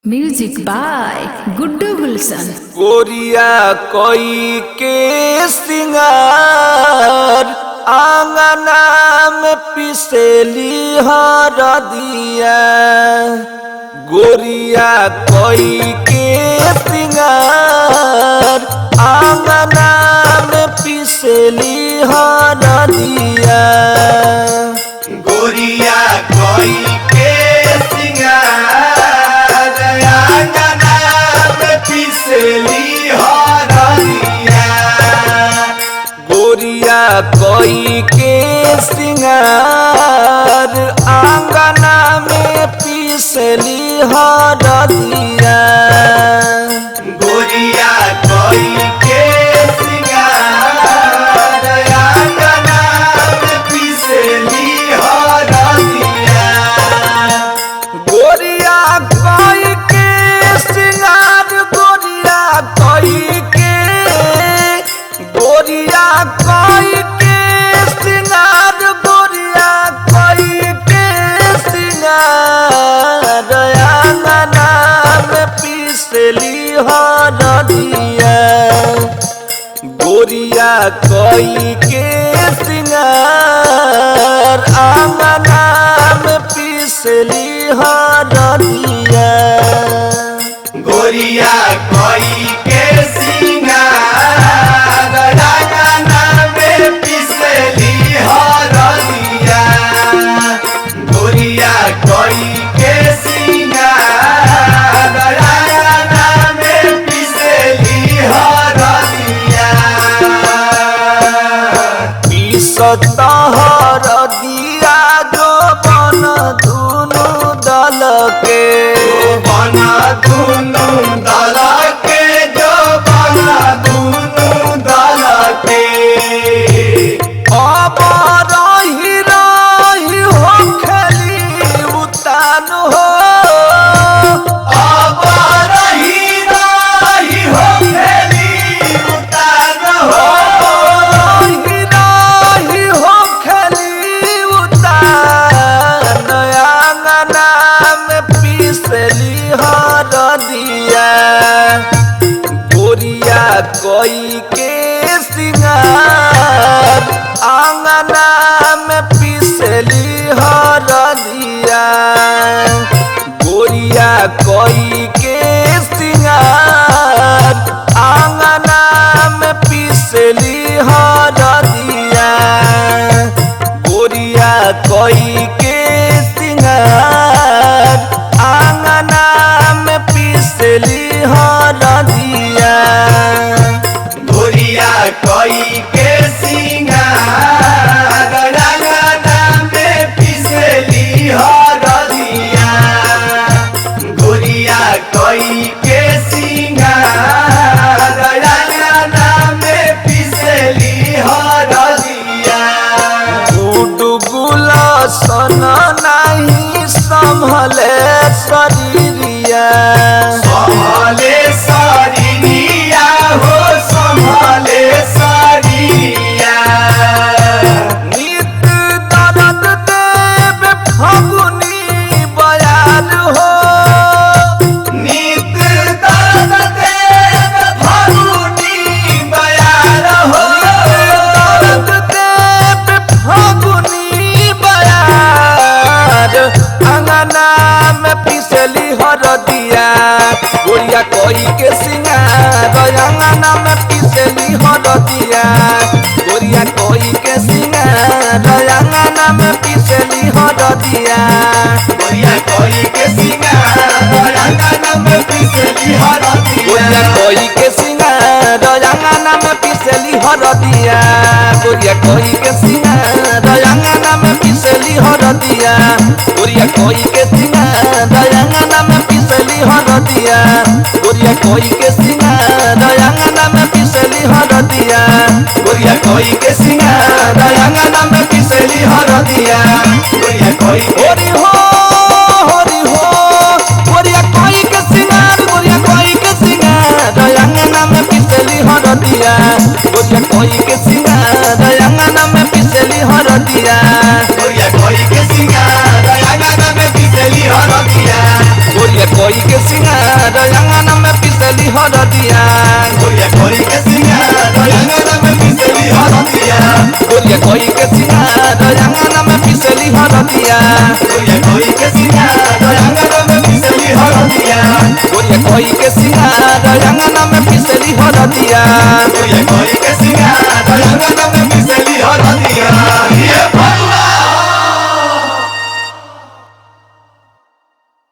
Music by Guddu गुलशन। गोरिया कोई के सिंगार आंगना में पिसेली हरदिया। गोरिया कोई के सिंगार आंगना में पिसेली हरदिया। गोरिया कोई के सिंगार आंगना में पिसली हरदिया। गोरिया कोई के सिंगार आंगना में पिसली हरदिया। गोरिया कोई के सिंगार आंगना में पिसली हरदिया। गोरिया कोई के सिंगार गोरिया कोई के गोरिया कोई के सिंगार गोरिया कोई के सिंगार आंगना में पिसली हरदिया। गोरिया कोई के सिंगार आंगना में पिसली हरदिया। गोरिया कोई के सिंगार आंगना में पिसली हरदिया। गोरिया कोई के सिंगार आंगना में पिसली हरदिया। पिसता हरदिया जो बन दुनु दल के। बना दुनु दल के जो बना दुनु दल के। अब रही रही हो खेली उतान हो। अब रही रही हो खेली उतार हो। रही रही हो खेली उतान आंगना में पिसली हरदिया। गोरिया कोई के सिंगार आंगना में पिसली हरदिया। गोरिया कोई के सिंगार आंगना में पिसली हरदिया। गोरिया कोई के सिंगार आंगना में पिसली हरदिया। गोरिया कोई के सिंगार आंगना में पिसली हरदिया। गोरिया कोई के सिंगार आंगना में पिसली हरदिया। गुडगुला सन नहीं संभले शरीरिया। संभले शरीरिया हो संभले शरीरिया। नित दर्द देव फगुनी बयान हो। नित दर्द देव फगुनी बयार हो। दर्द देव फगुनी बयान अंगना में पिसली हरदिया। गोरिया कोई के सिंगार अंगना में पिसली हरदिया। गोरिया कोई के सिंगार अंगना में पिसली हरदिया। गोरिया कोई के सिंगार आंगना में पिसली गोरिया हरदिया। कोई के सिंगार अंगना में पिसली हरदिया। गोरिया कोई के सिंगार अंगना में पिसली हरदिया। गोरिया कोई के सिंगार अंगना में पिसली हरदिया। गोरिया कोई के सिंगार अंगना में पिसली हरदिया। गोरिया कोई के सिंगार आंगना में पिसली हरदिया। गोरिया कोई होरी हो होरी हो। गोरिया कोई के सिंगार गोरिया कोई के सिंगार अंगना में पिसली हरदिया। गोरिया कोई के सिंगार अंगना में पिसली हरदिया। गोरिया कोई के सिंगार आंगना में पिसली हरदिया। गोरिया कोई के सिंगार अंगना में पिसली हरदिया गोरिया कोई के सिंगार अंगना में पिसली हरदिया गोरिया कोई के सिंगार अंगना में पिसली हरदिया गोरिया कोई के सिंगार अंगना में पिसली हरदिया गोरिया कोई के सिंगार अंगना में पिसली हरदिया गोरिया